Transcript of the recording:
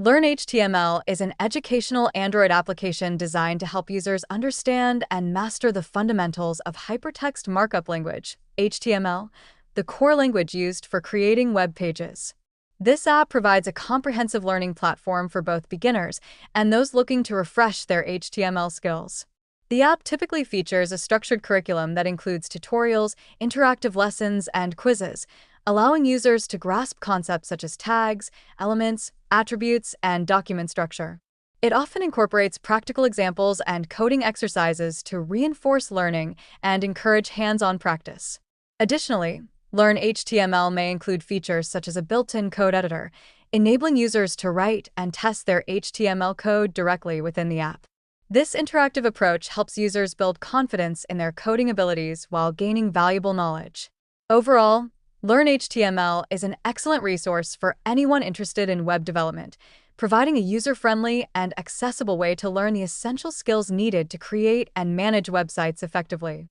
Learn HTML is an educational Android application designed to help users understand and master the fundamentals of hypertext markup language, HTML, the core language used for creating web pages. This app provides a comprehensive learning platform for both beginners and those looking to refresh their HTML skills. The app typically features a structured curriculum that includes tutorials, interactive lessons, and quizzes, allowing users to grasp concepts such as tags, elements, attributes, and document structure. It often incorporates practical examples and coding exercises to reinforce learning and encourage hands-on practice. Additionally, Learn HTML may include features such as a built-in code editor, enabling users to write and test their HTML code directly within the app. This interactive approach helps users build confidence in their coding abilities while gaining valuable knowledge. Overall, Learn HTML is an excellent resource for anyone interested in web development, providing a user-friendly and accessible way to learn the essential skills needed to create and manage websites effectively.